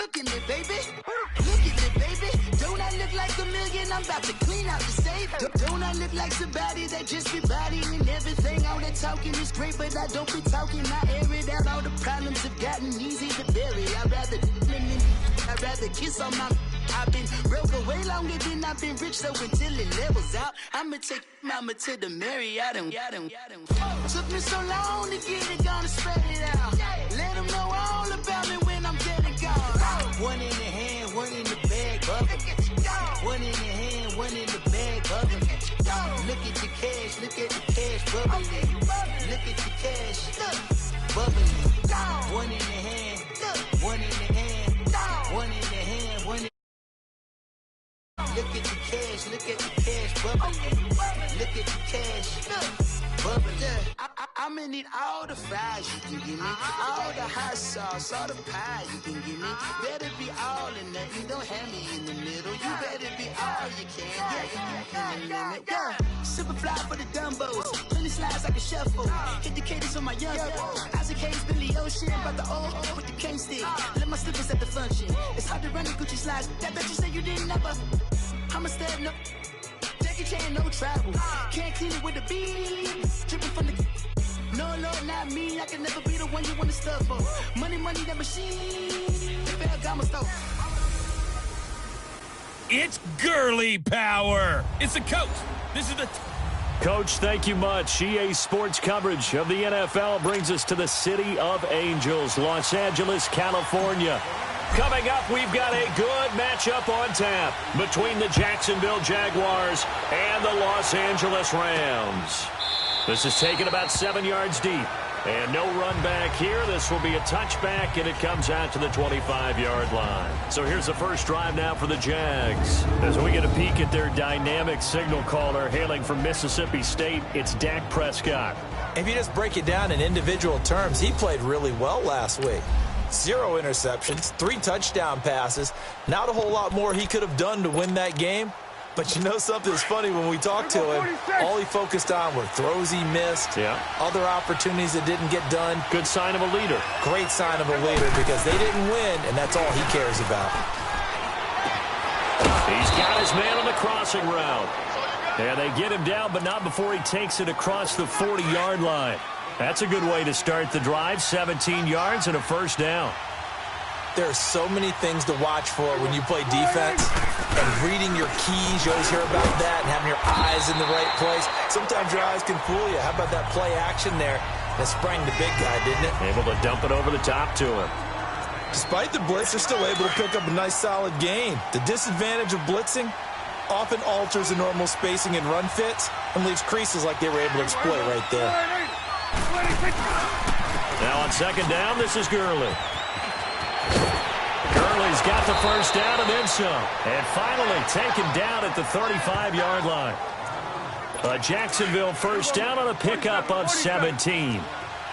Look at me, baby. Look at me, baby. Don't I look like a million? I'm about to clean out the safe. Don't I look like somebody that just be bodying everything? All that talking is great, but I don't be talking. I air it out. All the problems have gotten easy to bury. I'd rather kiss on my... I've been broke way longer than I've been rich, so until it levels out, I'ma take mama to the Marriott and took me so long to get it, gonna spread it out. Let them know all about me when I'm dead and gone. One in the hand, one in the bag, bubbling. One in the hand, one in the bag, bubbling. Look at the cash, bubbling. Look at the cash, bubbling. One in the hand, one in the hand, one in the hand, one in. Look at the cash, bubbling. Look at the cash, bubbling. I'm gonna need all the fries you can give me, all the hot sauce, all the pie you can give me. Better be all in nothing, don't have me in the middle. You better be all you can. Yeah. Super fly for the Dumbos, plenty slides like a shuffle. Hit the cadence on my young Isaac Hayes, Billy Ocean, but the old with the cane stick. Let my slippers at the function. It's hard to run the Gucci slides. That bet you say you didn't never. I'm a step no. Jackie Chan, no travel. Can't clean it with the beat. Dripping from the. No, Lord, not me. I can never be the one you want to stuff for. Money, that machine. It's girly power. It's the coach. This is the... Coach, thank you much. EA Sports coverage of the NFL brings us to the City of Angels, Los Angeles, California. Coming up, we've got a good matchup on tap between the Jacksonville Jaguars and the Los Angeles Rams. This is taken about 7 yards deep. And no run back here. This will be a touchback, and it comes out to the 25-yard line. So here's the first drive now for the Jags. As we get a peek at their dynamic signal caller hailing from Mississippi State, it's Dak Prescott. If you just break it down in individual terms, he played really well last week. 0 interceptions, 3 touchdown passes. Not a whole lot more he could have done to win that game. But you know something's funny, when we talked to him, all he focused on were throws he missed, other opportunities that didn't get done. Good sign of a leader. Great sign of a leader, because they didn't win, and that's all he cares about. He's got his man on the crossing route. And they get him down, but not before he takes it across the 40-yard line. That's a good way to start the drive, 17 yards and a first down. There are so many things to watch for when you play defense, and reading your keys, you always hear about that, and having your eyes in the right place. Sometimes your eyes can fool you. How about that play action there? That sprang the big guy, didn't it? Able to dump it over the top to him. Despite the blitz, they're still able to pick up a nice solid gain. The disadvantage of blitzing often alters the normal spacing and run fits and leaves creases like they were able to exploit right there. Now on second down, this is Gurley. Gurley's got the first down and then some. And finally taken down at the 35-yard line. A Jacksonville first down on a pickup of 17.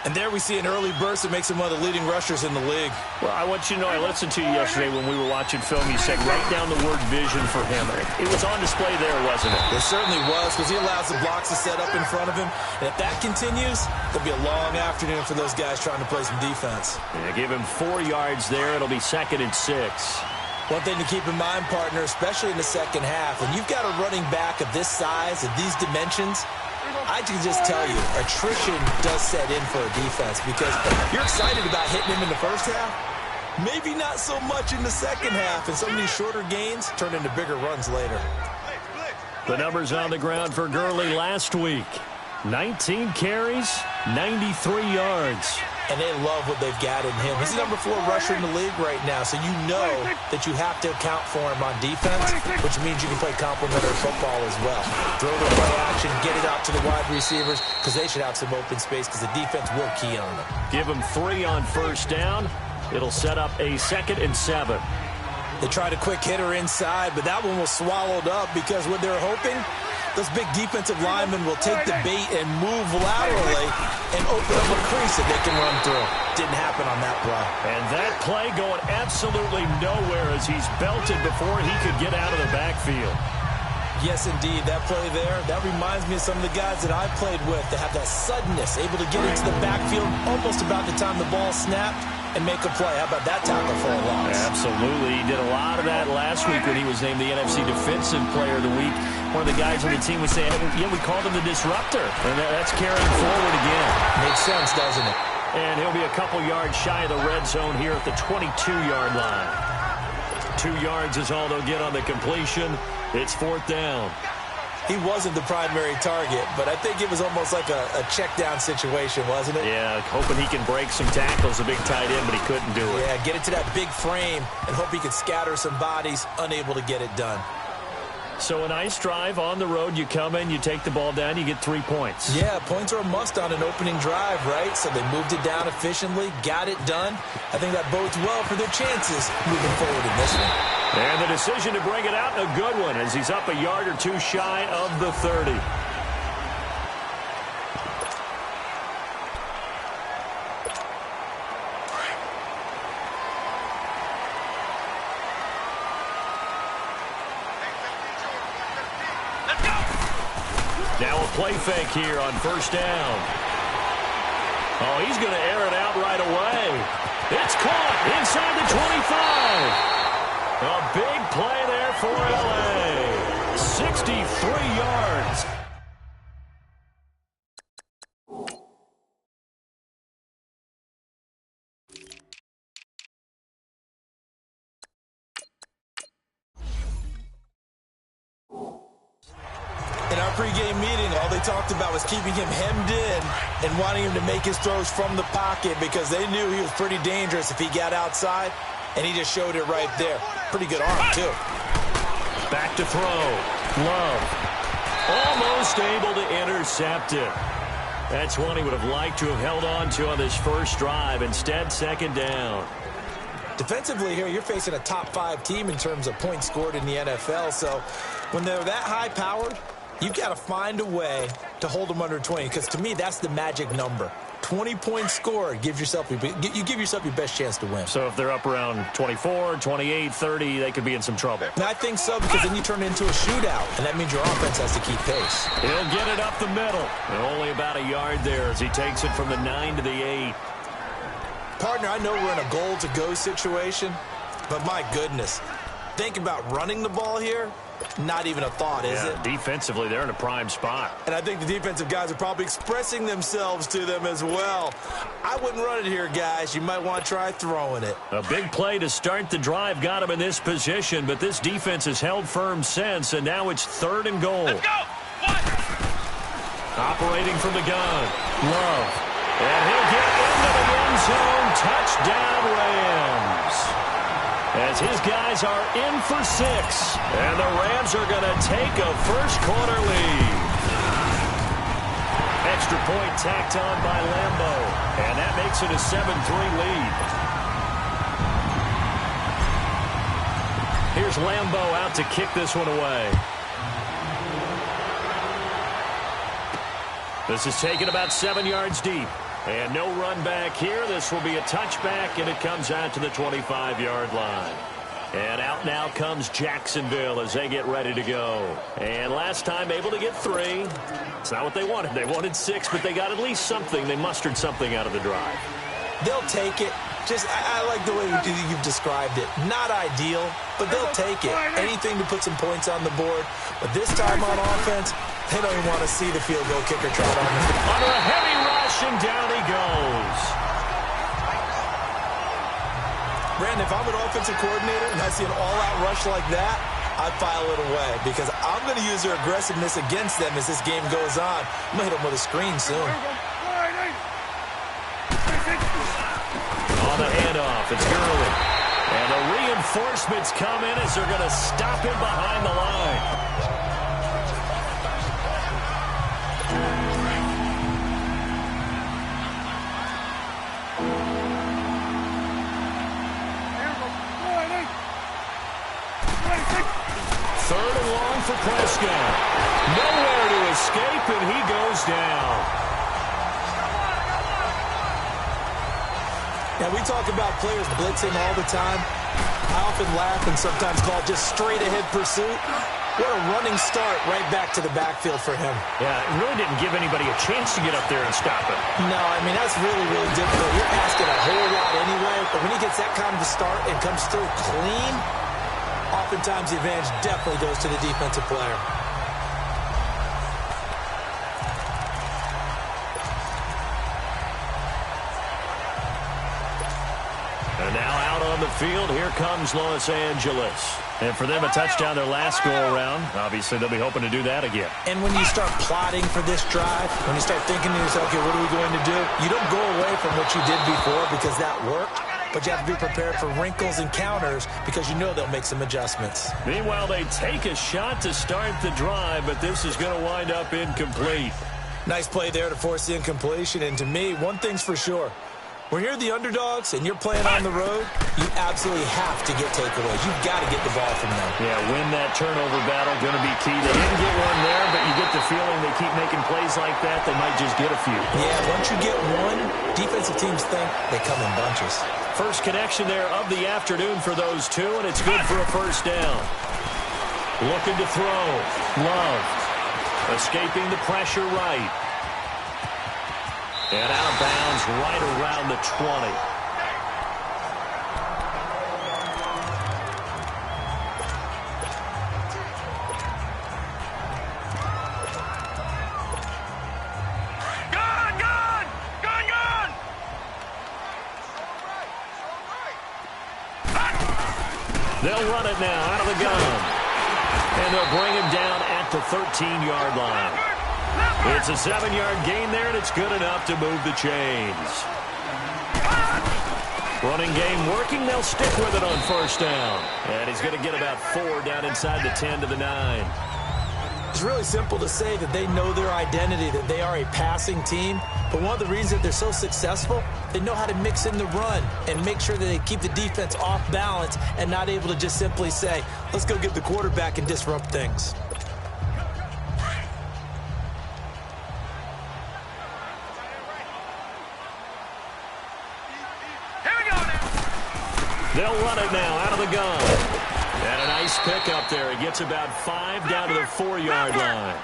And there we see an early burst that makes him one of the leading rushers in the league. Well, I want you to know, I listened to you yesterday when we were watching film. You said write down the word vision for him. It was on display there, wasn't it? It certainly was, because he allows the blocks to set up in front of him. And if that continues, there'll be a long afternoon for those guys trying to play some defense. Yeah, give him 4 yards there. It'll be 2nd and 6. One thing to keep in mind, partner, especially in the second half, when you've got a running back of this size, of these dimensions, I can just tell you, attrition does set in for a defense, because you're excited about hitting him in the first half. Maybe not so much in the second half, and some of these shorter gains turn into bigger runs later. The numbers on the ground for Gurley last week. 19 carries, 93 yards. And they love what they've got in him. He's the number 4 rusher in the league right now, so you know that you have to account for him on defense, which means you can play complementary football as well. Throw the play action, get it out to the wide receivers, because they should have some open space, because the defense will key on them. Give them 3 on first down. It'll set up a 2nd and 7. They tried a quick hitter inside, but that one was swallowed up, because what they're hoping, those big defensive linemen will take the bait and move laterally and open up a crease that they can run through. Didn't happen on that play. And that play going absolutely nowhere as he's belted before he could get out of the backfield. Yes, indeed. That play there, that reminds me of some of the guys that I've played with that have that suddenness, able to get into the backfield almost about the time the ball snapped and make a play. How about that tackle for a loss? Absolutely. He did a lot of that last week when he was named the NFC Defensive Player of the Week. One of the guys on the team was saying, yeah, we called him the disruptor. And that's carrying forward again. Makes sense, doesn't it? And he'll be a couple yards shy of the red zone here at the 22-yard line. 2 yards is all they'll get on the completion. It's 4th down. He wasn't the primary target, but I think it was almost like a check-down situation, wasn't it? Yeah, hoping he can break some tackles, a big tight end, but he couldn't do it. Yeah, get it to that big frame and hope he can scatter some bodies, unable to get it done. So a nice drive on the road. You come in, you take the ball down, you get 3 points. Yeah, points are a must on an opening drive, right? So they moved it down efficiently, got it done. I think that bodes well for their chances moving forward in this one. And the decision to bring it out, a good one, as he's up a yard or two shy of the 30. Now a play fake here on 1st down. Oh, he's going to air it out right away. It's caught inside the 25. A big play there for L.A. 63 yards. In our pregame meeting, all they talked about was keeping him hemmed in and wanting him to make his throws from the pocket because they knew he was pretty dangerous if he got outside, and he just showed it right there. Pretty good arm, too. Back to throw. Love. Almost able to intercept it. That's one he would have liked to have held on to on this first drive. Instead, 2nd down. Defensively here, you're facing a top 5 team in terms of points scored in the NFL, so when they're that high-powered, you've got to find a way to hold them under 20, because to me, that's the magic number. 20 points scored, you give yourself your best chance to win. So if they're up around 24, 28, 30, they could be in some trouble. And I think so, because then you turn it into a shootout, and that means your offense has to keep pace. He'll get it up the middle. And only about a yard there as he takes it from the 9 to the 8. Partner, I know we're in a goal-to-go situation, but my goodness, think about running the ball here. Not even a thought, is it? Defensively, they're in a prime spot. And I think the defensive guys are probably expressing themselves to them as well. I wouldn't run it here, guys. You might want to try throwing it. A big play to start the drive got him in this position, but this defense has held firm since, and now it's 3rd and goal. Let's go! What? Operating from the gun. Love. And he'll get into the end zone. Touchdown, Rams. As his guys are in for 6. And the Rams are going to take a first-quarter lead. Extra point tacked on by Lambo. And that makes it a 7-3 lead. Here's Lambo out to kick this one away. This is taken about 7 yards deep. And no run back here. This will be a touchback, and it comes out to the 25-yard line. And out now comes Jacksonville as they get ready to go. And last time able to get 3. It's not what they wanted. They wanted 6, but they got at least something. They mustered something out of the drive. They'll take it. I like the way you've described it. Not ideal, but they'll take it. Anything to put some points on the board. But this time on offense, they don't even want to see the field goal kicker trot on them. Under a heavy rush, and down he goes. Brandon, if I'm an offensive coordinator and I see an all-out rush like that, I file it away because I'm going to use their aggressiveness against them as this game goes on. I'm going to hit them with a screen soon. On the handoff, it's Gurley. And the reinforcements come in as they're going to stop him behind the line. Third and long for Prescott. Nowhere to escape, and he goes down. Now, we talk about players blitzing all the time. I often laugh and sometimes call it just straight-ahead pursuit. What a running start right back to the backfield for him. Yeah, it really didn't give anybody a chance to get up there and stop him. No, I mean, that's really, really difficult. You're asking a whole lot anyway, but when he gets that kind of a start and comes through clean, oftentimes the advantage definitely goes to the defensive player. And now out on the field, here comes Los Angeles. And for them, a touchdown their last go-around. Obviously, they'll be hoping to do that again. And when you start plotting for this drive, when you start thinking to yourself, okay, what are we going to do? You don't go away from what you did before because that worked, but you have to be prepared for wrinkles and counters because you know they'll make some adjustments. Meanwhile, they take a shot to start the drive, but this is going to wind up incomplete. Nice play there to force the incompletion, and to me, one thing's for sure. When you're the underdogs and you're playing on the road, you absolutely have to get takeaways. You've got to get the ball from them. Yeah, win that turnover battle, going to be key. They didn't get one there, but you get the feeling they keep making plays like that, they might just get a few. Yeah, once you get one, defensive teams think they come in bunches. First connection there of the afternoon for those two, and it's good for a first down. Looking to throw. Love. Escaping the pressure right. And out of bounds right around the 20. They'll run it now out of the gun. And they'll bring him down at the 13-yard line. It's a 7-yard gain there, and it's good enough to move the chains. Running game working. They'll stick with it on first down. And he's going to get about 4 down inside the 10 to the 9. It's really simple to say that they know their identity, that they are a passing team. But one of the reasons that they're so successful, they know how to mix in the run and make sure that they keep the defense off balance and not able to just simply say, let's go get the quarterback and disrupt things. They'll run it now out of the gun. And a nice pick up there. It gets about 5 down to the 4-yard line.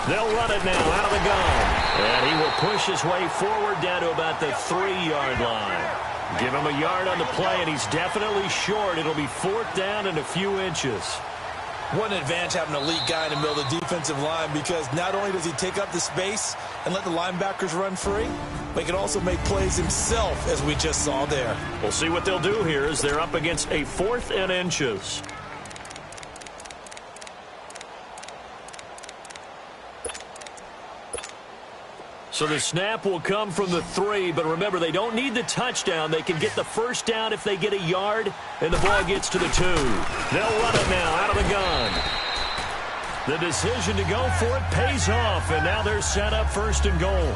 They'll run it now out of the gun. And he will push his way forward down to about the 3-yard line. Give him a yard on the play, and he's definitely short. It'll be 4th down and a few inches. What an advantage having an elite guy in the middle of the defensive line, because not only does he take up the space and let the linebackers run free, but he can also make plays himself, as we just saw there. We'll see what they'll do here as they're up against a 4th and inches. So the snap will come from the 3, but remember, they don't need the touchdown. They can get the first down if they get a yard, and the ball gets to the 2. They'll run it now out of the gun. The decision to go for it pays off, and now they're set up 1st and goal.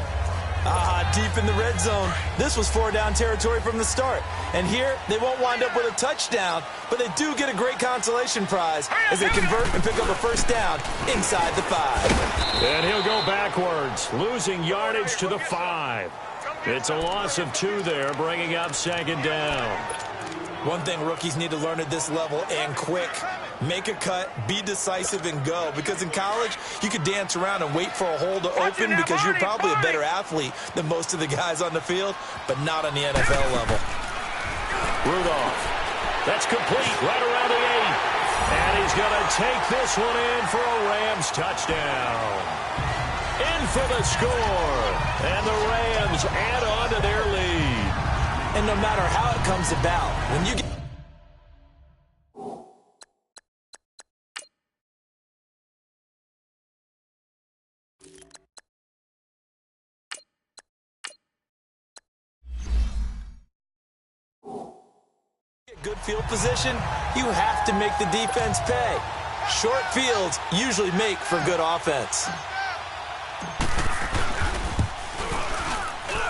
Deep in the red zone. This was 4-down territory from the start. And here, they won't wind up with a touchdown, but they do get a great consolation prize as they convert and pick up a first down inside the 5. And he'll go backwards, losing yardage to the 5. It's a loss of 2 there, bringing up 2nd down. One thing rookies need to learn at this level, and quick: make a cut, be decisive, and go. Because in college, you could dance around and wait for a hole to open because you're probably a better athlete than most of the guys on the field, but not on the NFL level. Rudolph. That's complete right around the 8. And he's going to take this one in for a Rams touchdown. In for the score. And the Rams add on to their lead. And no matter how it comes about, when you get good field position, you have to make the defense pay. Short fields usually make for good offense.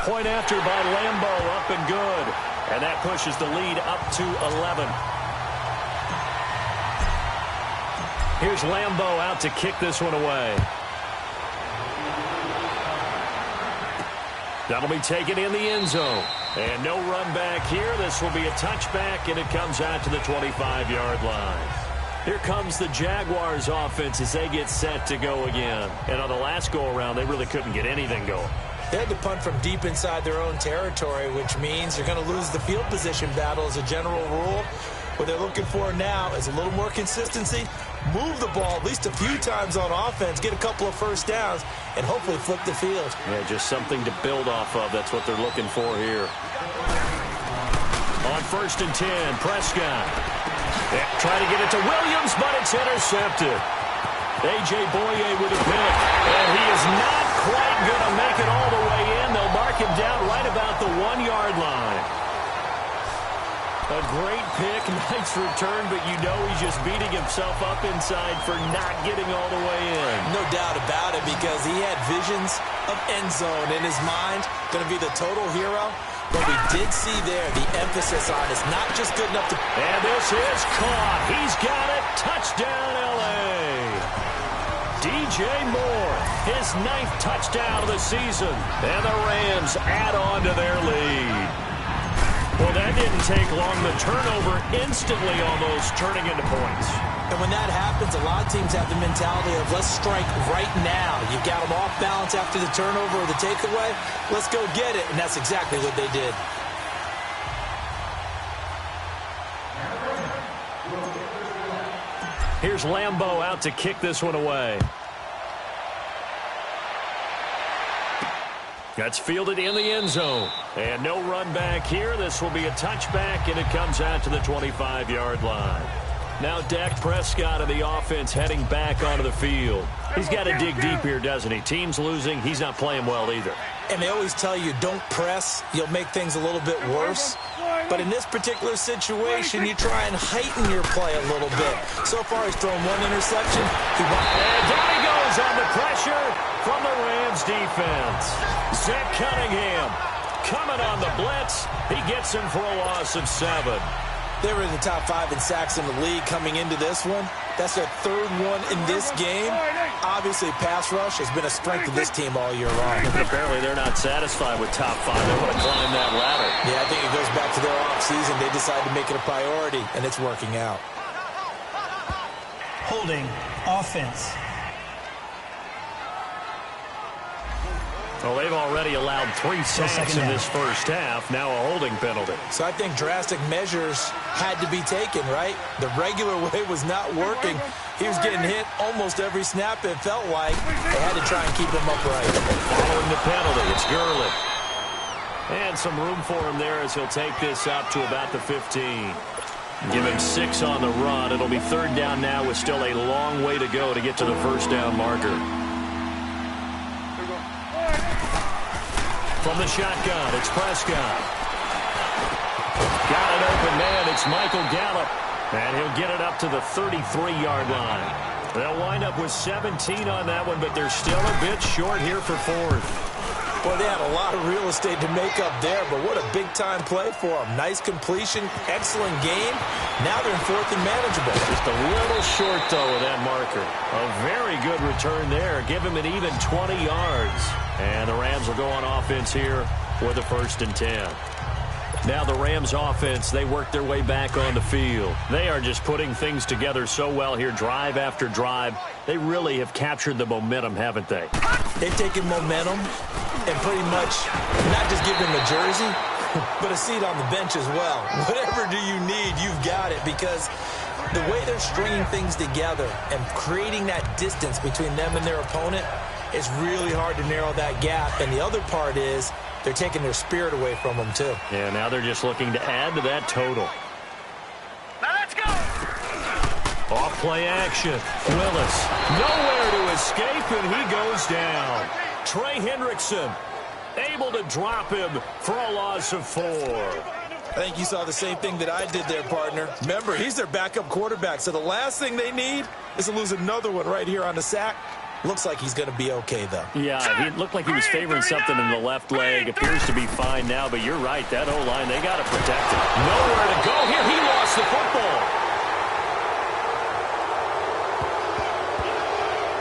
Point after by Lambeau, up and good. And that pushes the lead up to 11. Here's Lambeau out to kick this one away. That'll be taken in the end zone. And no run back here. This will be a touchback, and it comes out to the 25-yard line. Here comes the Jaguars offense as they get set to go again. And on the last go-around, they really couldn't get anything going. They had to punt from deep inside their own territory, which means you're going to lose the field position battle as a general rule. What they're looking for now is a little more consistency, move the ball at least a few times on offense, get a couple of first downs, and hopefully flip the field. Yeah, just something to build off of. That's what they're looking for here. On 1st and 10, Prescott. Yeah, try to get it to Williams, but it's intercepted. A.J. Boye with a pick, and he is not quite going to make it all the way in. They'll mark him down right about the 1-yard line. A great pick, nice return, but you know he's just beating himself up inside for not getting all the way in. No doubt about it, because he had visions of end zone in his mind. Going to be the total hero. But we did see there the emphasis on is not just good enough to... And this is caught. He's got it. Touchdown, L.A. DJ Moore, his 9th touchdown of the season. And the Rams add on to their lead. Well, that didn't take long. The turnover instantly almost turning into points. And when that happens, a lot of teams have the mentality of let's strike right now. You've got them off balance after the turnover or the takeaway. Let's go get it. And that's exactly what they did. Here's Lambeau out to kick this one away. That's fielded in the end zone. And no run back here. This will be a touchback, and it comes out to the 25-yard line. Now Dak Prescott of the offense heading back onto the field. He's got to dig deep here, doesn't he? Team's losing. He's not playing well either. And they always tell you, don't press. You'll make things a little bit worse. But in this particular situation, you try and heighten your play a little bit. So far, he's thrown 1 interception. And down he goes on the pressure from the Rams defense. Zach Cunningham coming on the blitz. He gets him for a loss of 7. They were in the top 5 in sacks in the league coming into this one. That's their 3rd one in this game. Obviously, pass rush has been a strength of this team all year long. But apparently they're not satisfied with top 5. They want to climb that ladder. Yeah, I think it goes back to their offseason. They decided to make it a priority, and it's working out. Holding offense. Well, they've already allowed 3 sacks in this first half. Now a holding penalty. So I think drastic measures had to be taken, right? The regular way was not working. He was getting hit almost every snap, it felt like. They had to try and keep him upright. Following the penalty, it's Gurley. And some room for him there as he'll take this up to about the 15. Give him 6 on the run. It'll be 3rd down now with still a long way to go to get to the first down marker. From the shotgun, it's Prescott. Got an open man. It's Michael Gallup. And he'll get it up to the 33-yard line. They'll wind up with 17 on that one, but they're still a bit short here for 4th. Boy, they had a lot of real estate to make up there, but what a big-time play for them. Nice completion, excellent game. Now they're in 4th and manageable. Just a little short, though, of that marker. A very good return there. Give him an even 20 yards. And the Rams will go on offense here with a 1st and 10. Now the Rams offense, they work their way back on the field. They are just putting things together so well here, drive after drive. They really have captured the momentum, haven't they? They've taken momentum and pretty much not just give them a jersey, but a seat on the bench as well. Whatever do you need, you've got it, because the way they're stringing things together and creating that distance between them and their opponent, it's really hard to narrow that gap. And the other part is they're taking their spirit away from them, too. Yeah, now they're just looking to add to that total. Now let's go! Off play action. Willis, nowhere to escape, and he goes down. Trey Hendrickson able to drop him for a loss of 4. I think you saw the same thing that I did there, partner. Remember, he's their backup quarterback, so the last thing they need is to lose another one right here on the sack. Looks like he's going to be okay, though. Yeah, he looked like he was favoring something in the left leg. Appears to be fine now, but you're right. That O-line, they got to protect him. Nowhere to go here. He lost the football.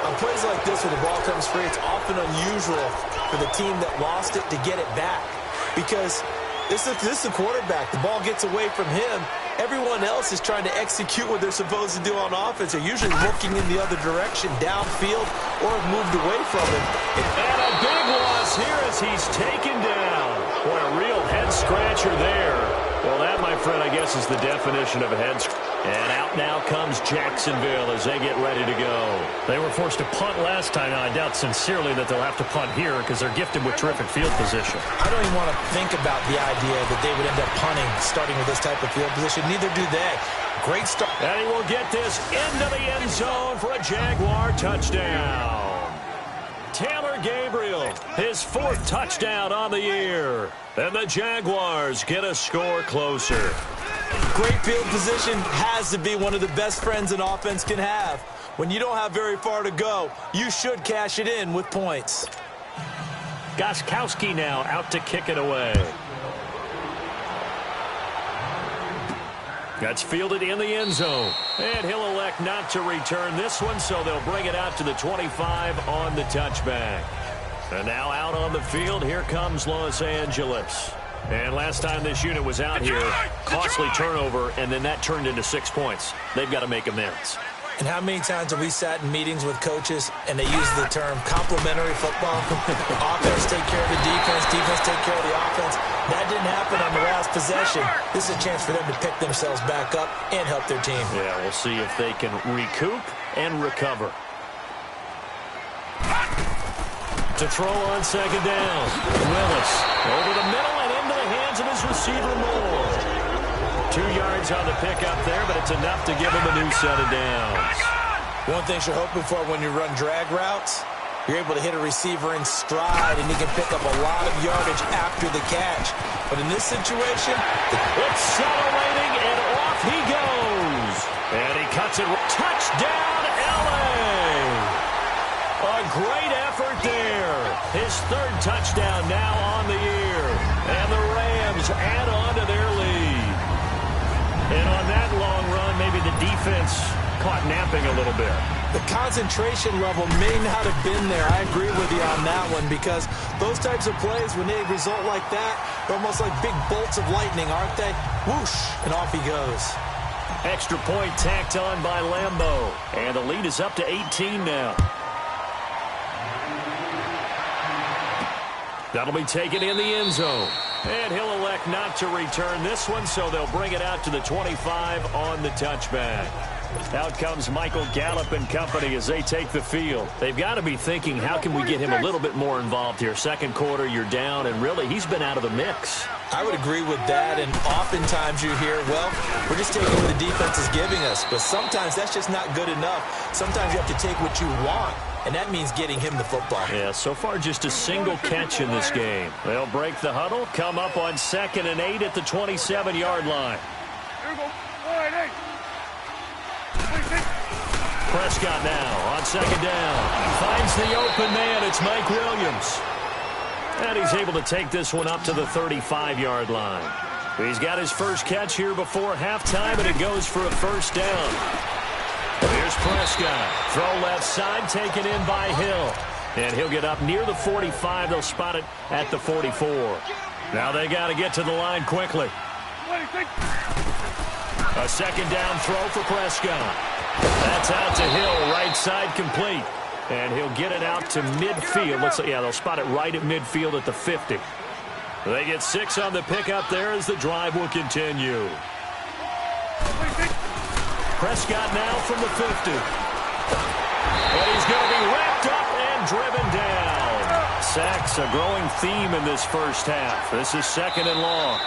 On plays like this where the ball comes free, it's often unusual for the team that lost it to get it back, because This is the quarterback. The ball gets away from him. Everyone else is trying to execute what they're supposed to do on offense. They're usually looking in the other direction, downfield, or have moved away from him. And a big loss here as he's taken down. Boy, a real head-scratcher there. Well, that, my friend, I guess is the definition of a head-scratcher. And out now comes Jacksonville as they get ready to go. They were forced to punt last time. Now, I doubt sincerely that they'll have to punt here because they're gifted with terrific field position. I don't even want to think about the idea that they would end up punting starting with this type of field position. Neither do they. Great start. And he will get this into the end zone for a Jaguar touchdown. Taylor Gabriel, his 4th touchdown on the year. And the Jaguars get a score closer. Great field position has to be one of the best friends an offense can have. When you don't have very far to go, you should cash it in with points. Gostkowski now out to kick it away. That's fielded in the end zone. And he'll elect not to return this one, so they'll bring it out to the 25 on the touchback. And now out on the field, here comes Los Angeles. And last time this unit was out here, costly turnover, and then that turned into 6 points. They've got to make amends. And how many times have we sat in meetings with coaches and they use the term complementary football? Offense take care of the defense, defense take care of the offense. That didn't happen on the last possession. This is a chance for them to pick themselves back up and help their team. Yeah, we'll see if they can recoup and recover. To throw on second down. Willis over the middle and into the hands of his receiver Moore. 2 yards on the pickup there, but it's enough to give him a new set of downs. One thing you're hoping for when you run drag routes, you're able to hit a receiver in stride, and he can pick up a lot of yardage after the catch. But in this situation, accelerating, and off he goes. And he cuts it. Touchdown, L.A. A great effort there. His 3rd touchdown now on the year. And the Rams add on to their lead. And on that long run, maybe the defense caught napping a little bit. The concentration level may not have been there. I agree with you on that one because those types of plays, when they result like that, they're almost like big bolts of lightning, aren't they? Whoosh, and off he goes. Extra point tacked on by Lambeau. And the lead is up to 18 now. That'll be taken in the end zone. And he'll elect not to return this one, so they'll bring it out to the 25 on the touchback. Out comes Michael Gallup and company as they take the field. They've got to be thinking, how can we get him a little bit more involved here? Second quarter, you're down, and really, he's been out of the mix. I would agree with that, and oftentimes you hear, well, we're just taking what the defense is giving us. But sometimes that's just not good enough. Sometimes you have to take what you want, and that means getting him the football. Yeah, so far just a single catch in this game. They'll break the huddle, come up on 2nd and 8 at the 27-yard line. Here we go. 4-8. Prescott now on 2nd down. Finds the open man. It's Mike Williams. And he's able to take this one up to the 35-yard line. He's got his first catch here before halftime, and it goes for a first down. Here's Prescott. Throw left side, taken in by Hill. And he'll get up near the 45. They'll spot it at the 44. Now they got to get to the line quickly. A second down throw for Prescott. That's out to Hill, right side complete. And he'll get it out to midfield. They'll spot it right at midfield at the 50. They get 6 on the pickup there as the drive will continue. Prescott now from the 50. But he's going to be wrapped up and driven down. Sacks a growing theme in this first half. This is 2nd and long.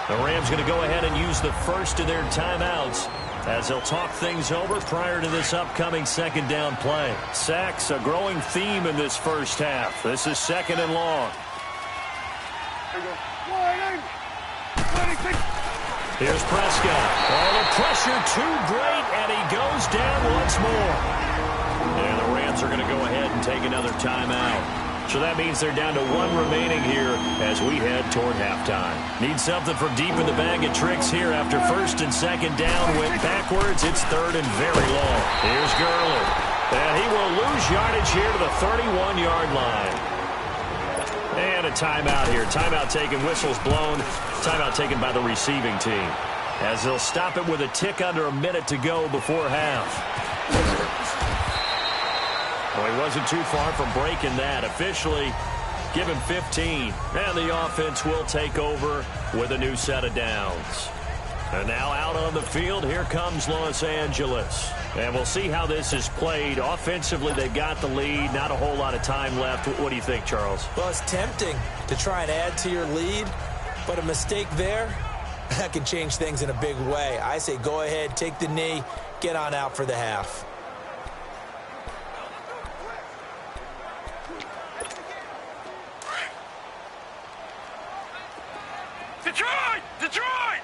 The Rams going to go ahead and use the first of their timeouts as they'll talk things over prior to this upcoming 2nd down play. Sacks a growing theme in this first half. This is 2nd and long. Here's Prescott. Oh, the pressure too great, and he goes down once more. And the Rams are going to go ahead and take another timeout. So that means they're down to 1 remaining here as we head toward halftime. Need something from deep in the bag of tricks here after 1st and 2nd down. Went backwards. It's 3rd and very long. Here's Gurley. And he will lose yardage here to the 31-yard line. And a timeout here. Timeout taken, whistles blown. Timeout taken by the receiving team, as they'll stop it with a tick under a minute to go before half. Well, he wasn't too far from breaking that. Officially, give him 15. And the offense will take over with a new set of downs. And now out on the field, here comes Los Angeles. And we'll see how this is played. Offensively, they've got the lead. Not a whole lot of time left. What do you think, Charles? Well, it's tempting to try and add to your lead, but a mistake there, that can change things in a big way. I say go ahead, take the knee, get on out for the half. Detroit! Detroit!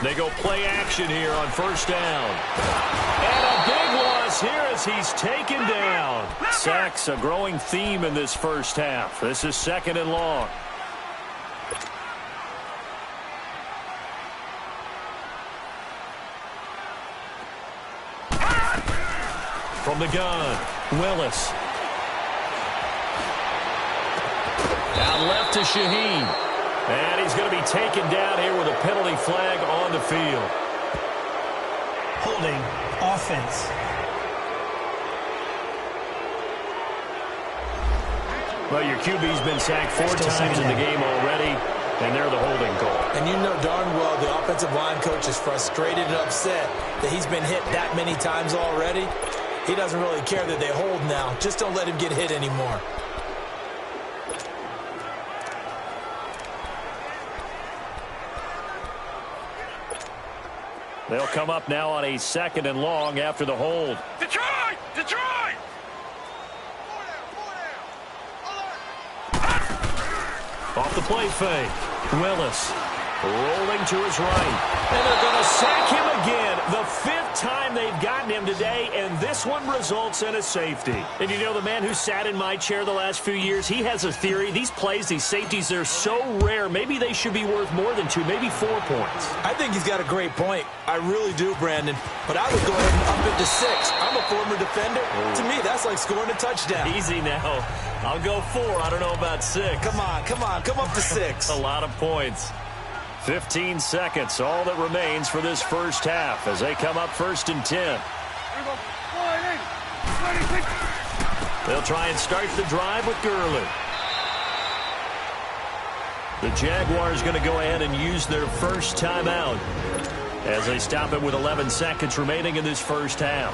They go play action here on first down. And a big loss here as he's taken down. Sacks, a growing theme in this first half. This is 2nd and long. From the gun, Willis. Out left to Shaheen. And he's going to be taken down here with a penalty flag on the field. Holding offense. Well, your QB's been sacked 4 times in the game already, and they're the holding call. And you know darn well the offensive line coach is frustrated and upset that he's been hit that many times already. He doesn't really care that they hold now. Just don't let him get hit anymore. They'll come up now on a 2nd and long after the hold. Detroit! Detroit! Off the play fake. Willis rolling to his right. And they're going to sack him again. The 5th time they've gotten him today, and this one results in a safety. And you know, the man who sat in my chair the last few years, he has a theory. These plays, these safeties, they're so rare. Maybe they should be worth more than 2, maybe 4 points. I think he's got a great point. I really do, Brandon. But I would go ahead and up it to 6. I'm a former defender. To me, that's like scoring a touchdown. Easy now. I'll go 4. I don't know about 6. Come on. Come up to 6. A lot of points. 15 seconds, all that remains for this first half as they come up 1st and 10. They'll try and start the drive with Gurley. The Jaguars going to go ahead and use their first timeout as they stop it with 11 seconds remaining in this first half.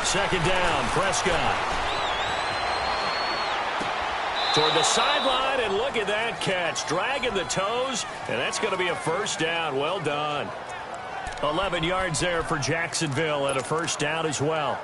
Second down, Prescott. Toward the sideline, and look at that catch. Dragging the toes, and that's going to be a first down. Well done. 11 yards there for Jacksonville, and a first down as well.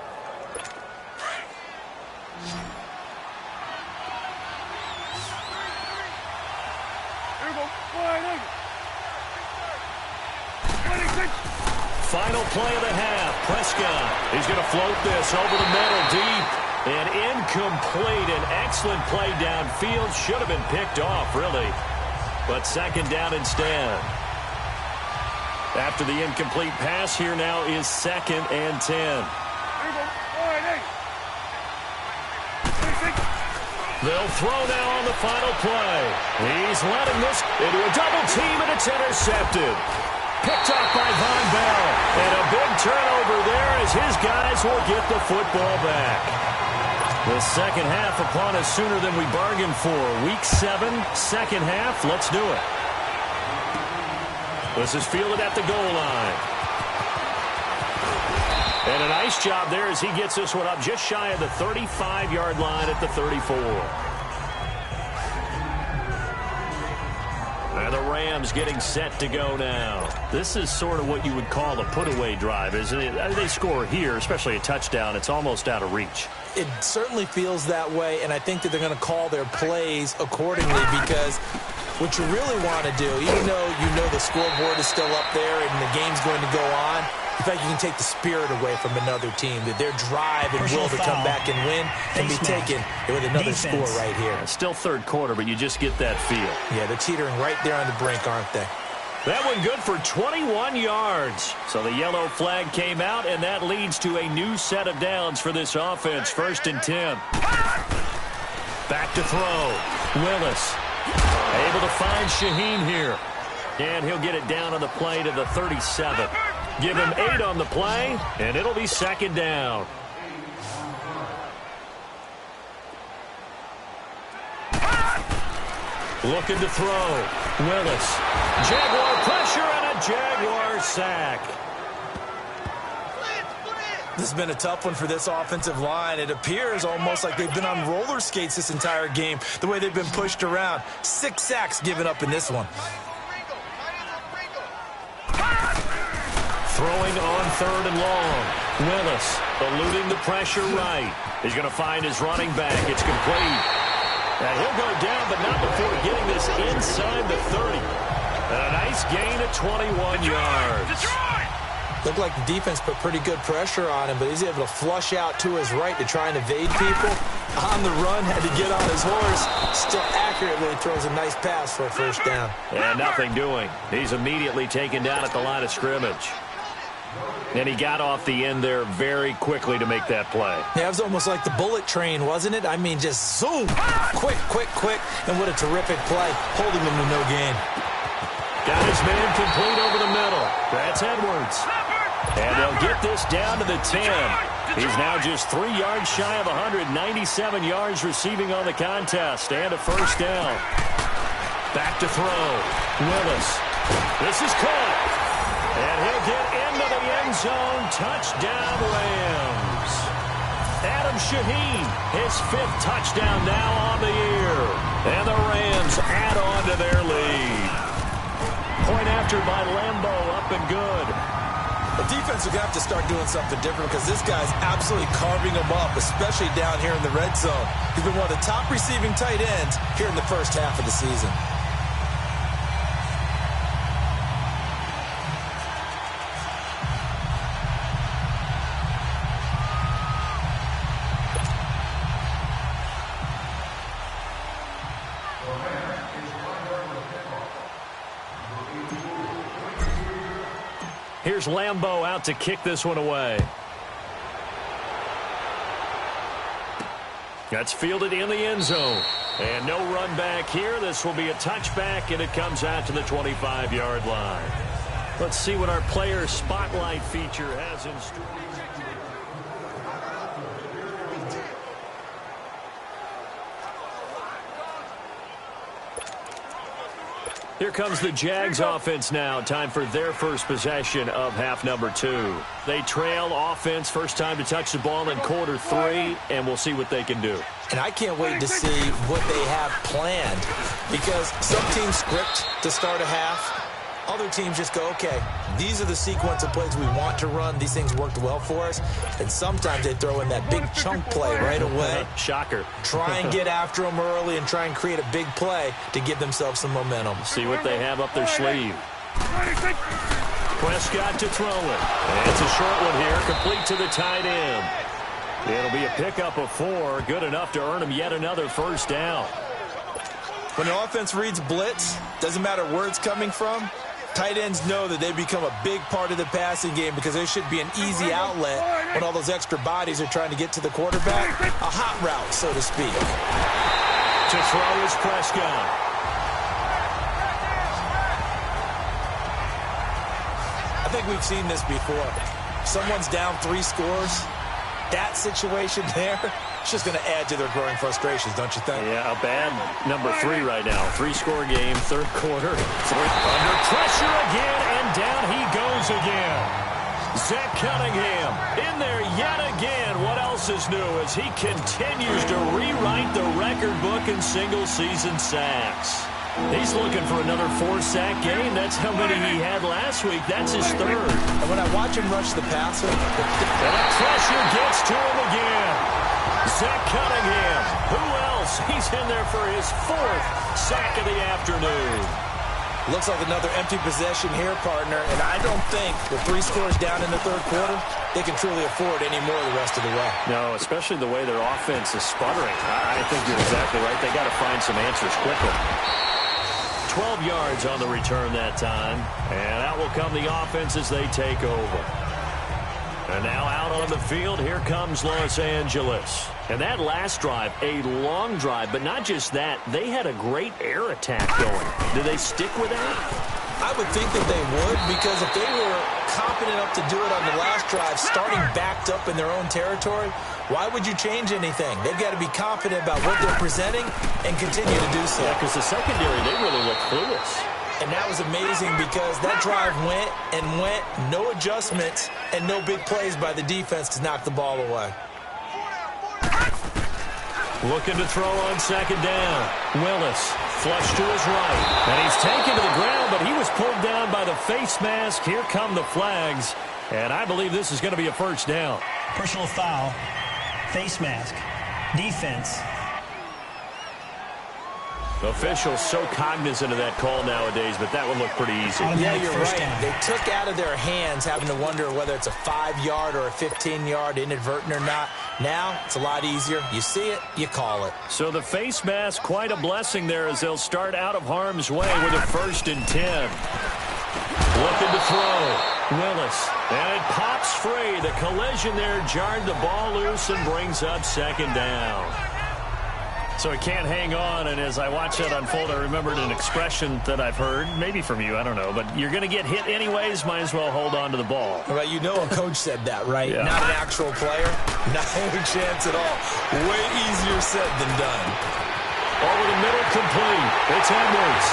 Final play of the half. Prescott. He's going to float this over the middle deep. And incomplete. An excellent play downfield. Should have been picked off, really. But 2nd down instead. After the incomplete pass, here now is 2nd and 10. They'll throw now on the final play. He's letting this into a double team, and it's intercepted. Picked off by Von Bell. And a big turnover there as his guys will get the football back. The second half upon us sooner than we bargained for. Week 7, second half. Let's do it. This is fielded at the goal line. And a nice job there as he gets this one up just shy of the 35-yard line at the 34. And the Rams getting set to go now. This is sort of what you would call a put-away drive, isn't it? They score here, especially a touchdown. It's almost out of reach. It certainly feels that way, and I think that they're going to call their plays accordingly because what you really want to do, even though you know the scoreboard is still up there and the game's going to go on, in fact, you can take the spirit away from another team, that their drive and will to come back and win can be taken with another score right here. It's still 3rd quarter, but you just get that feel. Yeah, they're teetering right there on the brink, aren't they? That one good for 21 yards. So the yellow flag came out, and that leads to a new set of downs for this offense. 1st and 10. Back to throw. Willis able to find Shaheen here. And he'll get it down on the play to the 37. Give him 8 on the play, and it'll be 2nd down. Looking to throw. Willis. Jaguar pressure and a Jaguar sack. This has been a tough one for this offensive line. It appears almost like they've been on roller skates this entire game, the way they've been pushed around. 6 sacks given up in this one. Throwing on 3rd and long. Willis eluding the pressure right. He's going to find his running back. It's complete. And he'll go down, but not before getting this inside the 30. And a nice gain of 21 yards. Looked like the defense put pretty good pressure on him, but he's able to flush out to his right to try and evade people. On the run, had to get on his horse. Still accurately throws a nice pass for a 1st down. And nothing doing. He's immediately taken down at the line of scrimmage. And he got off the end there very quickly to make that play. Yeah, it was almost like the bullet train, wasn't it? I mean, just zoom. Quick, quick, quick. And what a terrific play, holding him to no gain. Got his man complete over the middle. That's Edwards. And they'll get this down to the 10. He's now just 3 yards shy of 197 yards receiving on the contest. And a 1st down. Back to throw. Willis. This is caught. And he'll get into the end zone. Touchdown, Rams. Adam Shaheen, his 5th touchdown now on the year. And the Rams add on to their lead. Point after by Lambo, up and good. The defense are going to have to start doing something different because this guy's absolutely carving them up, especially down here in the red zone. He's been one of the top receiving tight ends here in the 1st half of the season. Here's Lambo out to kick this one away. That's fielded in the end zone. And no run back here. This will be a touchback, and it comes out to the 25-yard line. Let's see what our player spotlight feature has in store. Here comes the Jags offense now. Time for their first possession of half number 2. They trail offense, first time to touch the ball in quarter 3, and we'll see what they can do. And I can't wait to see what they have planned, because some teams script to start a half. Other teams just go, okay, these are the sequence of plays we want to run. These things worked well for us. And sometimes they throw in that big chunk play right away. Shocker. Try and get after them early and try and create a big play to give themselves some momentum. See what they have up their sleeve. Prescott to throw it. And it's a short one here, complete to the tight end. It'll be a pickup of 4, good enough to earn him yet another 1st down. When the offense reads blitz, doesn't matter where it's coming from, tight ends know that they become a big part of the passing game because there should be an easy outlet when all those extra bodies are trying to get to the quarterback. A hot route, so to speak. To throw is Prescott. I think we've seen this before. Someone's down 3 scores. That situation there, it's just going to add to their growing frustrations, don't you think? Yeah, a bad number 3 right now. 3-score game, 3rd quarter. 3 under pressure again, and down he goes again. Zach Cunningham in there yet again. What else is new as he continues to rewrite the record book in single-season sacks? He's looking for another 4-sack game. That's how many he had last week. That's his 3rd. And when I watch him rush the passer, and the pressure gets to him again. Zach Cunningham. Who else? He's in there for his 4th sack of the afternoon. Looks like another empty possession here, partner. And I don't think with 3 scores down in the 3rd quarter, they can truly afford any more the rest of the way. No, especially the way their offense is sputtering. I think you're exactly right. They got to find some answers quickly. 12 yards on the return that time. And out will come the offense as they take over. And now out on the field, here comes Los Angeles. And that last drive, a long drive, but not just that. They had a great air attack going. Do they stick with that? I would think that they would, because if they were competent enough to do it on the last drive, starting backed up in their own territory, why would you change anything? They've got to be confident about what they're presenting and continue to do so. Yeah, because the secondary, they really look clueless. And that was amazing because that drive went and went, no adjustments, and no big plays by the defense to knock the ball away. Looking to throw on second down. Willis, flush to his right. And he's taken to the ground, but he was pulled down by the face mask. Here come the flags. And I believe this is going to be a first down. Personal foul, face mask, defense. Officials so cognizant of that call nowadays, but that would look pretty easy. Yeah, you're right. They took out of their hands having to wonder whether it's a 5-yard or a 15-yard, inadvertent or not. Now, it's a lot easier. You see it, you call it. So the face mask, quite a blessing there as they'll start out of harm's way with a 1st and 10. Looking to throw. Willis. And it pops free. The collision there jarred the ball loose and brings up second down. So it can't hang on, and as I watch that unfold, I remembered an expression that I've heard, maybe from you, I don't know, but you're going to get hit anyways, might as well hold on to the ball. Right, you know a coach said that, right? Yeah. Not an actual player. Not a chance at all. Way easier said than done. Over the middle, complete. It's Edwards.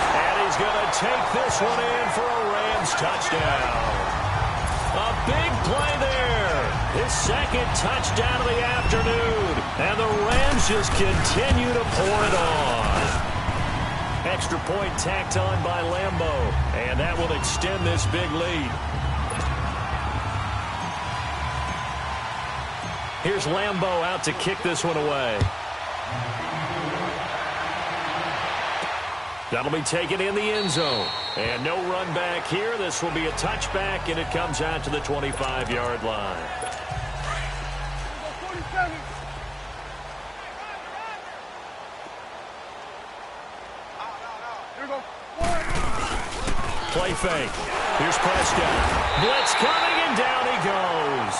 And he's going to take this one in for a Rams touchdown. A big play there. His second touchdown of the afternoon. And the Rams just continue to pour it on. Extra point tacked on by Lambeau. And that will extend this big lead. Here's Lambeau out to kick this one away. That'll be taken in the end zone. And no run back here. This will be a touchback, and it comes out to the 25-yard line. Play fake. Here's Prescott. Blitz coming, and down he goes.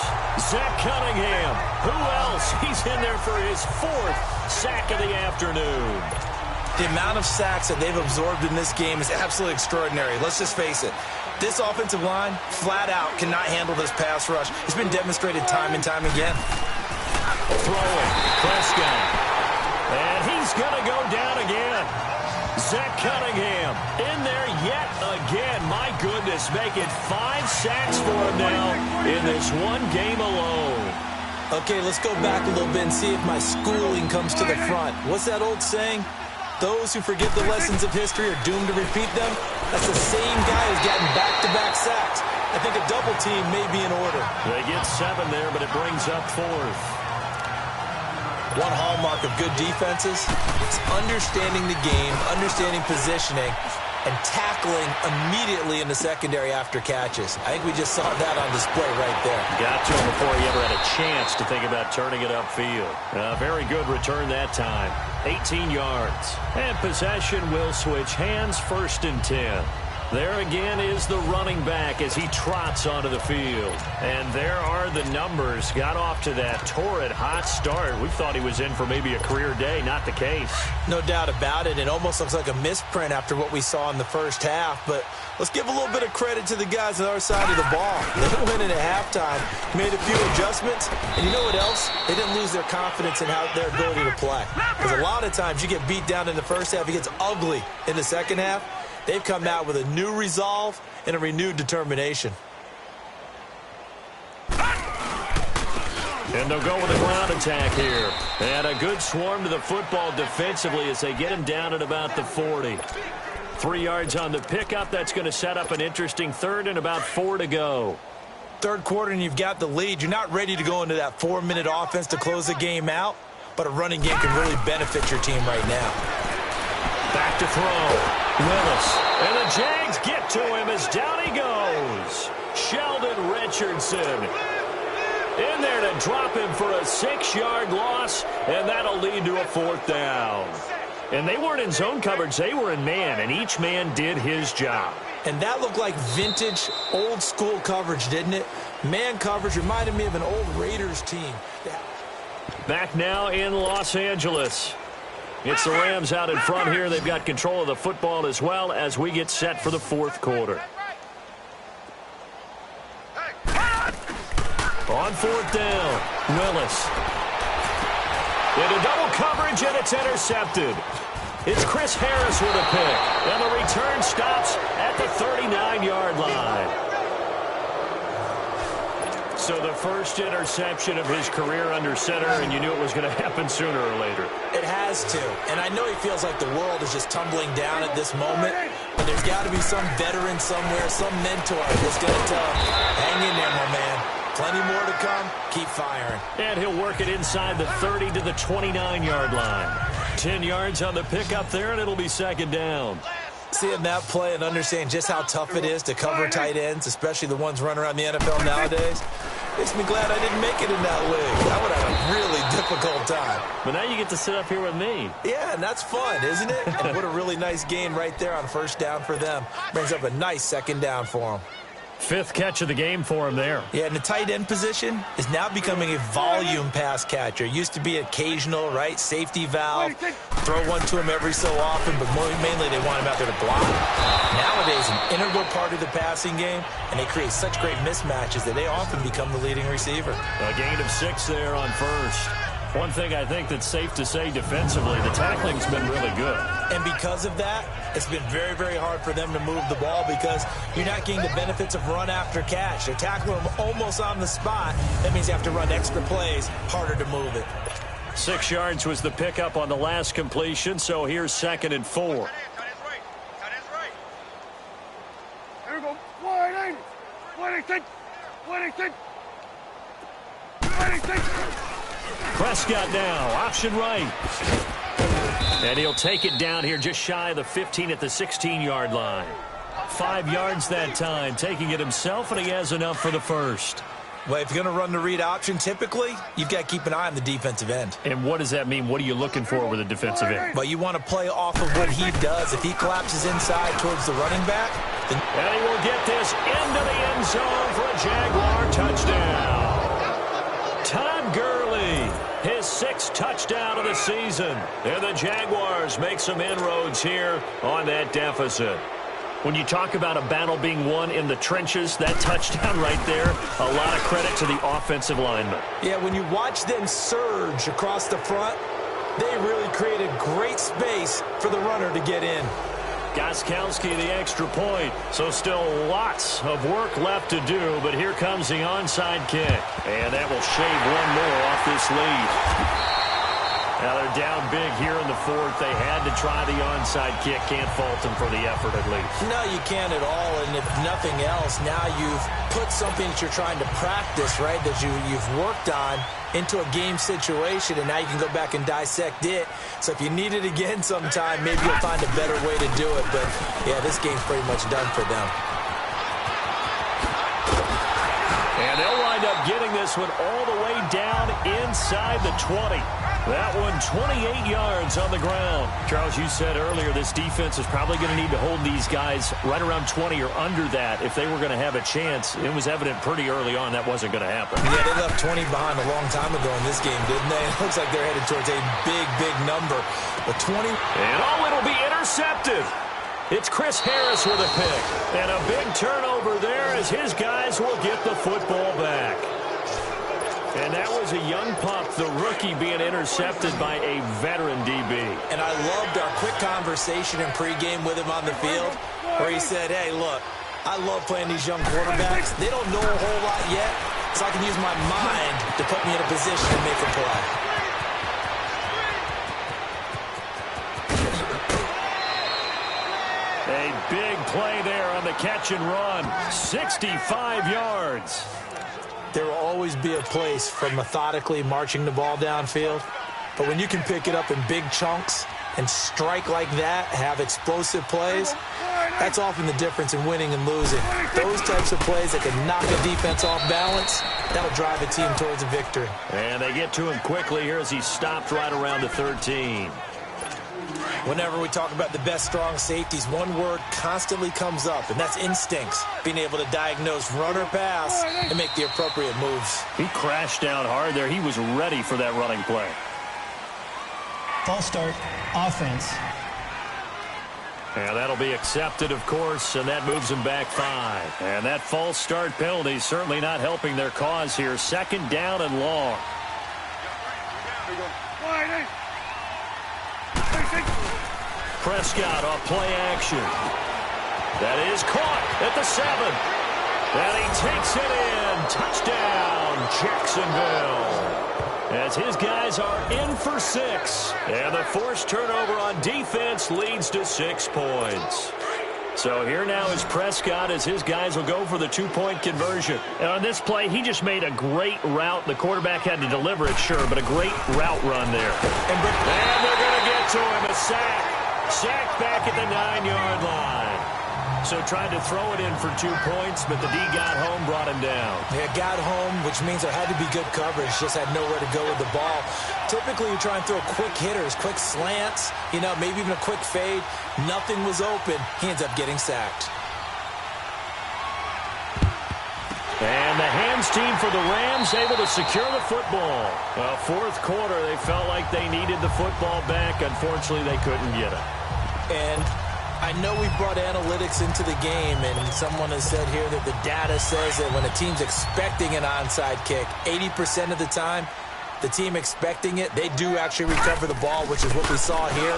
Zach Cunningham. Who else? He's in there for his 4th sack of the afternoon. The amount of sacks that they've absorbed in this game is absolutely extraordinary. Let's just face it. This offensive line, flat out, cannot handle this pass rush. It's been demonstrated time and time again. Throwing. Prescott. And he's going to go down again. Zach Cunningham in there yet again. My goodness, making 5 sacks for him now in this one game alone. Okay, let's go back a little bit and see if my schooling comes to the front. What's that old saying? Those who forget the lessons of history are doomed to repeat them. That's the same guy who's gotten back-to-back sacks. I think a double team may be in order. They get 7 there, but it brings up 4th. One hallmark of good defenses is understanding the game, understanding positioning, and tackling immediately in the secondary after catches. I think we just saw that on display right there. Got to him before he ever had a chance to think about turning it upfield. Very good return that time. 18 yards. And possession will switch hands, 1st and 10. There again is the running back as he trots onto the field. And there are the numbers. Got off to that torrid hot start. We thought he was in for maybe a career day. Not the case. No doubt about it. It almost looks like a misprint after what we saw in the first half. But let's give a little bit of credit to the guys on our side of the ball. They went in at halftime, made a few adjustments. And you know what else? They didn't lose their confidence in their ability to play. Because a lot of times you get beat down in the first half. It gets ugly in the second half. They've come out with a new resolve and a renewed determination. And they'll go with a ground attack here. And a good swarm to the football defensively as they get him down at about the 40. 3 yards on the pickup. That's going to set up an interesting 3rd and about 4 to go. Third quarter and you've got the lead. You're not ready to go into that 4-minute offense to close the game out, but a running game can really benefit your team right now. Back to throw. Willis. And the Jags get to him as down he goes. Sheldon Richardson in there to drop him for a 6-yard loss, and that'll lead to a 4th down. And they weren't in zone coverage. They were in man, and each man did his job. And that looked like vintage, old-school coverage, didn't it? Man coverage reminded me of an old Raiders team. Back now in Los Angeles. It's the Rams out in front here. They've got control of the football as well as we get set for the fourth quarter. On fourth down, Willis. Into double coverage, and it's intercepted. It's Chris Harris with a pick, and the return stops at the 39-yard line. So the first interception of his career under center, and you knew it was going to happen sooner or later. It has to. And I know he feels like the world is just tumbling down at this moment, but there's got to be some veteran somewhere, some mentor that's going to tell him, hang in there, my man. Plenty more to come. Keep firing. And he'll work it inside the 30 to the 29-yard line. 10 yards on the pickup there, and it'll be second down. Seeing that play and understanding just how tough it is to cover tight ends, especially the ones running around the NFL nowadays, makes me glad I didn't make it in that league. I would have a really difficult time. But now you get to sit up here with me. Yeah, and that's fun, isn't it? And what a really nice gain right there on first down for them. Brings up a nice second down for them. Fifth catch of the game for him there. Yeah, and the tight end position is now becoming a volume pass catcher. Used to be occasional, right? Safety valve. Throw one to him every so often, but mainly they want him out there to block. Nowadays, an integral part of the passing game, and they create such great mismatches that they often become the leading receiver. A gain of 6 there on first. One thing I think that's safe to say defensively, the tackling's been really good. And because of that, it's been very, very hard for them to move the ball because you're not getting the benefits of run after catch. They're tackling them almost on the spot. That means you have to run extra plays, harder to move it. 6 yards was the pickup on the last completion, so here's 2nd and 4. Here we go. 26. Prescott now, option right. And he'll take it down here just shy of the 15 at the 16-yard line. 5 yards that time, taking it himself, and he has enough for the first. Well, if you're going to run the read option, typically, you've got to keep an eye on the defensive end. And what does that mean? What are you looking for with a defensive end? Well, you want to play off of what he does. If he collapses inside towards the running back, then... And he will get this into the end zone for a Jaguar touchdown. Todd Gurley, his 6th touchdown of the season. And the Jaguars make some inroads here on that deficit. When you talk about a battle being won in the trenches, that touchdown right there, a lot of credit to the offensive lineman. Yeah, when you watch them surge across the front, they really created great space for the runner to get in. Gostkowski the extra point, so still lots of work left to do, but here comes the onside kick. And that will shave one more off this lead. Now they're down big here in the fourth. They had to try the onside kick. Can't fault them for the effort at least. No, you can't at all. And if nothing else, now you've put something that you're trying to practice, right, that you've worked on into a game situation, and now you can go back and dissect it. So if you need it again sometime, maybe you'll find a better way to do it. But, yeah, this game's pretty much done for them. And they'll wind up getting this one all the way down inside the 20. That one 28 yards on the ground. Charles, you said earlier this defense is probably going to need to hold these guys right around 20 or under that if they were going to have a chance. It was evident pretty early on that wasn't going to happen. Yeah, they left 20 behind a long time ago in this game, didn't they? It looks like they're headed towards a big, big number. But 20... And it'll be intercepted. It's Chris Harris with a pick. And a big turnover there as his guys will get the football back. And that was a young pup, the rookie, being intercepted by a veteran DB. And I loved our quick conversation in pregame with him on the field where he said, hey, look, I love playing these young quarterbacks. They don't know a whole lot yet, so I can use my mind to put me in a position to make a play. A big play there on the catch and run. 65 yards. There will always be a place for methodically marching the ball downfield. But when you can pick it up in big chunks and strike like that, have explosive plays, that's often the difference in winning and losing. Those types of plays that can knock a defense off balance, that'll drive a team towards a victory. And they get to him quickly here as he stopped right around the 13. Whenever we talk about the best strong safeties, one word constantly comes up, and that's instincts. Being able to diagnose run or pass and make the appropriate moves. He crashed down hard there. He was ready for that running play. False start, offense. And that'll be accepted, of course, and that moves them back 5. And that false start penalty is certainly not helping their cause here. 2nd down and long. Prescott off play action. That is caught at the 7. And he takes it in. Touchdown, Jacksonville. As his guys are in for 6. And the forced turnover on defense leads to 6 points. So here now is Prescott as his guys will go for the 2-point conversion. And on this play, he just made a great route. The quarterback had to deliver it, sure, but a great route run there. And they're going to get to him. A sack. Sacked back at the 9-yard line. So tried to throw it in for 2 points, but the D got home, brought him down. Yeah, got home, which means there had to be good coverage. Just had nowhere to go with the ball. Typically, you try and throw quick hitters, quick slants, maybe even a quick fade. Nothing was open. He ends up getting sacked. And the hands team for the Rams able to secure the football. Well, 4th quarter, they felt like they needed the football back. Unfortunately, they couldn't get it. And I know we brought analytics into the game, and someone has said here that the data says that when a team's expecting an onside kick, 80% of the time, the team expecting it, they do actually recover the ball, which is what we saw here.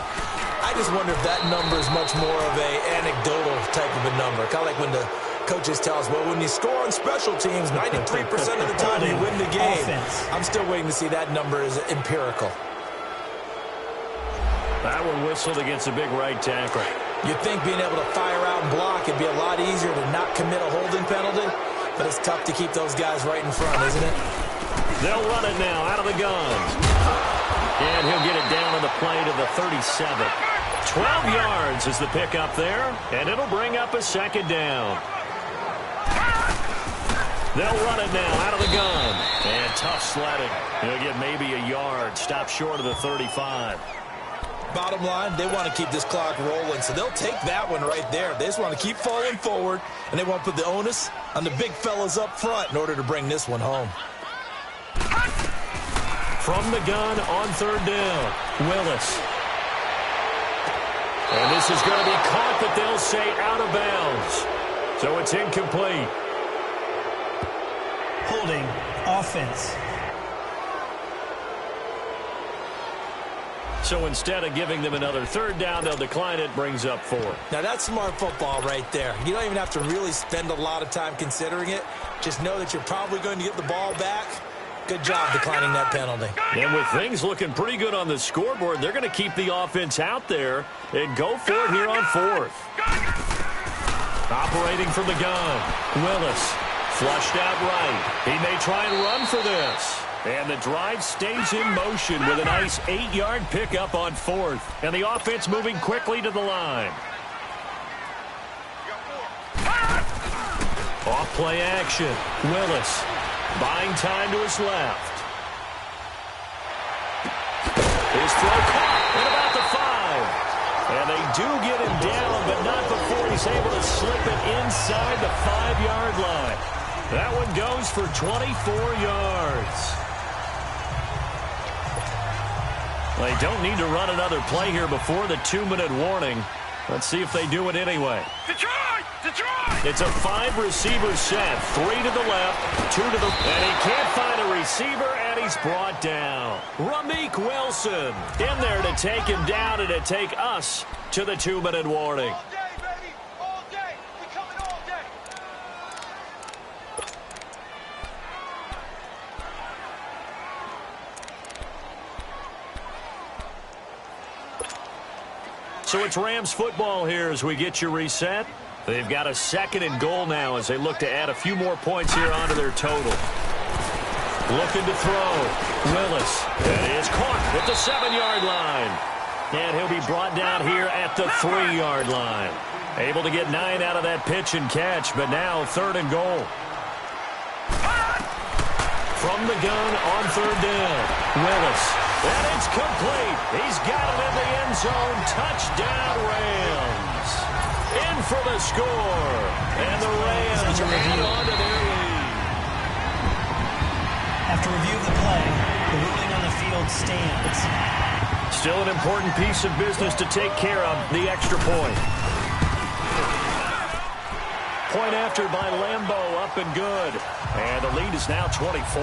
I just wonder if that number is much more of a anecdotal type of a number. Kind of like when the coaches tell us, well, when you score on special teams, 93% of the time you win the game. Offense. I'm still waiting to see that number is empirical. That one whistled against a big right tackle. You'd think being able to fire out and block it'd be a lot easier to not commit a holding penalty, but it's tough to keep those guys right in front, isn't it? They'll run it now out of the gun. And he'll get it down on the play to the 37. 12 yards is the pickup there, and it'll bring up a 2nd down. They'll run it now out of the gun. And tough sledding. He'll get maybe a yard. Stop short of the 35. Bottom line, they want to keep this clock rolling, so they'll take that one right there. They just want to keep falling forward, and they want to put the onus on the big fellas up front in order to bring this one home. From the gun on 3rd down, Willis. And this is going to be caught, but they'll say out of bounds. So it's incomplete. Holding, offense. So instead of giving them another 3rd down, they'll decline it, brings up 4. Now that's smart football right there. You don't even have to really spend a lot of time considering it. Just know that you're probably going to get the ball back. Good job declining that penalty. And with things looking pretty good on the scoreboard, they're going to keep the offense out there and go for it here on 4th. Operating from the gun, Willis flushed out right. He may try and run for this. And the drive stays in motion with a nice 8-yard pickup on 4th. And the offense moving quickly to the line. Off play action. Willis buying time to his left. His throw caught at about the 5. And they do get him down, but not before he's able to slip it inside the 5-yard line. That one goes for 24 yards. They don't need to run another play here before the 2-minute warning. Let's see if they do it anyway. It's a 5-receiver set. 3 to the left, 2 to the... And he can't find a receiver, and he's brought down. Ramik Wilson in there to take him down and to take us to the 2-minute warning. So it's Rams football here as we get you reset. They've got a 2nd and goal now as they look to add a few more points here onto their total. Looking to throw. Willis. That is caught at the 7-yard line. And he'll be brought down here at the 3-yard line. Able to get 9 out of that pitch and catch, but now 3rd and goal. From the gun on 3rd down. Willis And it's complete. He's got it in the end zone. Touchdown, Rams. In for the score. And the Rams add on to their lead. After review of the play, the ruling on the field stands. Still an important piece of business to take care of, the extra point. Point after by Lambeau, up and good. And the lead is now 24.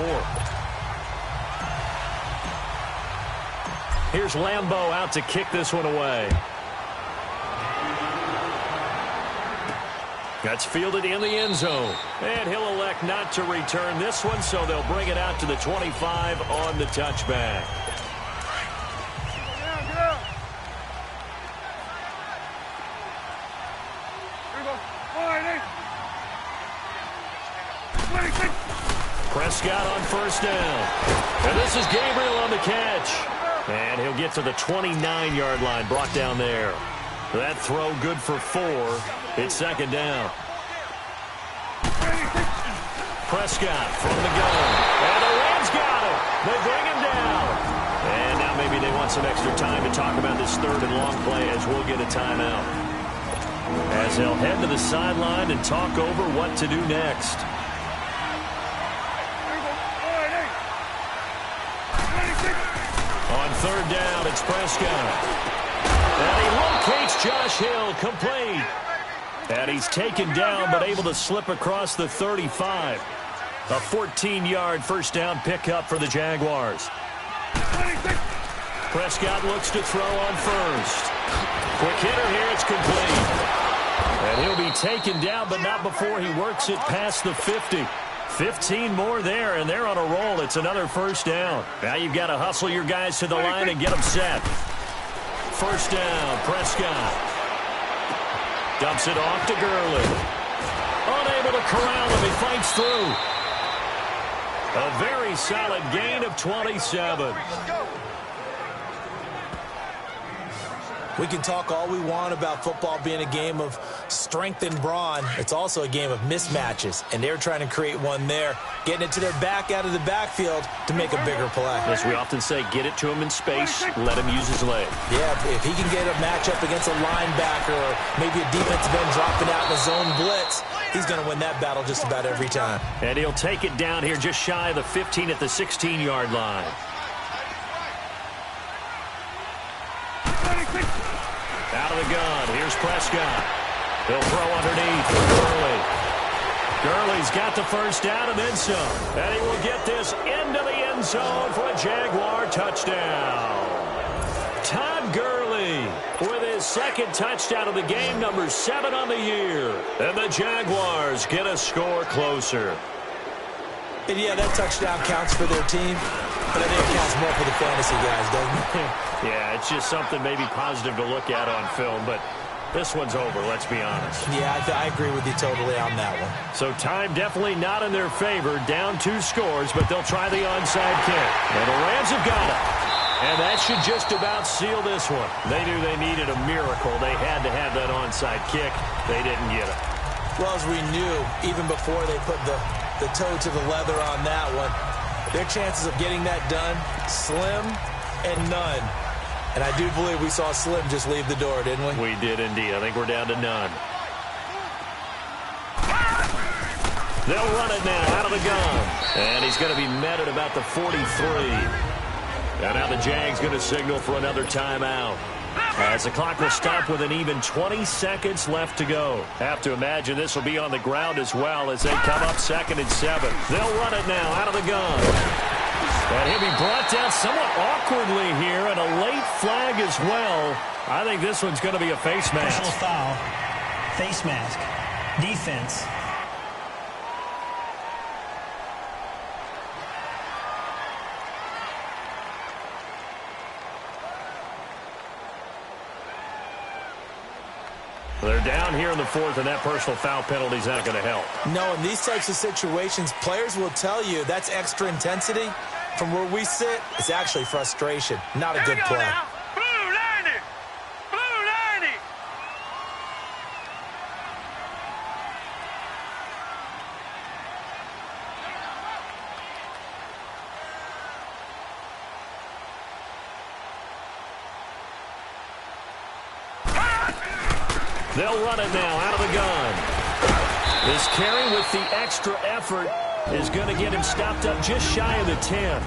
Here's Lambeau out to kick this one away. That's fielded in the end zone. And he'll elect not to return this one, so they'll bring it out to the 25 on the touchback. Prescott on first down. And this is Gabriel on the catch. And he'll get to the 29-yard line, brought down there. That throw good for 4. It's second down. Prescott from the gun. And the Rams got him. They bring him down. And now maybe they want some extra time to talk about this third and long play as we'll get a timeout. As they'll head to the sideline and talk over what to do next. On third down, it's Prescott. And he locates Josh Hill, complete. And he's taken down but able to slip across the 35. A 14-yard first down pickup for the Jaguars. Prescott looks to throw on first. Quick hitter here, it's complete. And he'll be taken down, but not before he works it past the 50. 15 more there, and they're on a roll. It's another first down. Now you've got to hustle your guys to the line and get them set. First down, Prescott. Dumps it off to Gurley. Unable to corral him. He fights through. A very solid gain of 27. We can talk all we want about football being a game of strength and brawn. It's also a game of mismatches, and they're trying to create one there, getting it to their back out of the backfield to make a bigger play. As we often say, get it to him in space, let him use his leg. Yeah, if he can get a matchup against a linebacker or maybe a defensive end dropping out in a zone blitz, he's going to win that battle just about every time. And he'll take it down here just shy of the 15 at the 16-yard line. Out of the gun, here's Prescott. He'll throw underneath for Gurley. Gurley's got the first down and then some. And he will get this into the end zone for a Jaguar touchdown. Todd Gurley with his second touchdown of the game, number 7 on the year. And the Jaguars get a score closer. And yeah, that touchdown counts for their team, but I think it counts more for the fantasy guys, doesn't it? Yeah, it's just something maybe positive to look at on film, but this one's over, let's be honest. Yeah, I agree with you totally on that one. So time definitely not in their favor, down 2 scores, but they'll try the onside kick. And the Rams have got it. And that should just about seal this one. They knew they needed a miracle. They had to have that onside kick. They didn't get it. Well, as we knew, even before they put the toe to the leather on that one, their chances of getting that done, slim and none. And I do believe we saw Slim just leave the door, didn't we? We did indeed. I think we're down to none. They'll run it now out of the gun. And he's going to be met at about the 43. And now the Jags going to signal for another timeout. As the clock will stop with an even 20 seconds left to go. Have to imagine this will be on the ground as well as they come up 2nd and 7. They'll run it now out of the gun. And he'll be brought down somewhat awkwardly here, and a late flag as well. I think this one's going to be a face mask. Personal foul, face mask, defense. They're down here in the 4th, and that personal foul penalty is not going to help. No, in these types of situations, players will tell you that's extra intensity. From where we sit, it's actually frustration, not a good play. Blue 90! Blue 90! They'll run it now out of the gun. This carry with the extra effort is going to get him stopped up just shy of the 10.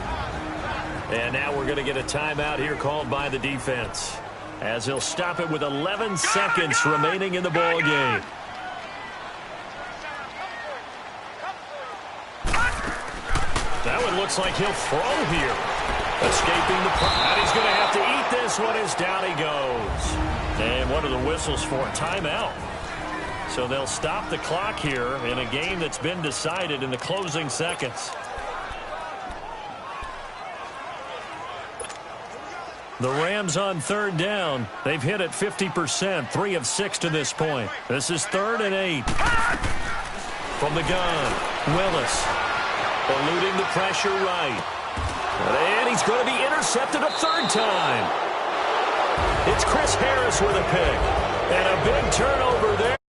And now we're going to get a timeout here called by the defense, as he'll stop it with 11 seconds remaining in the ball game. That one looks like he'll throw here. Escaping the punt. And he's going to have to eat this one as down he goes. And what are the whistles for? Timeout. So they'll stop the clock here in a game that's been decided in the closing seconds. The Rams on third down. They've hit it 50%, 3 of 6 to this point. This is 3rd and 8. From the gun, Willis eluding the pressure right. And he's going to be intercepted a 3rd time. It's Chris Harris with a pick. And a big turnover there.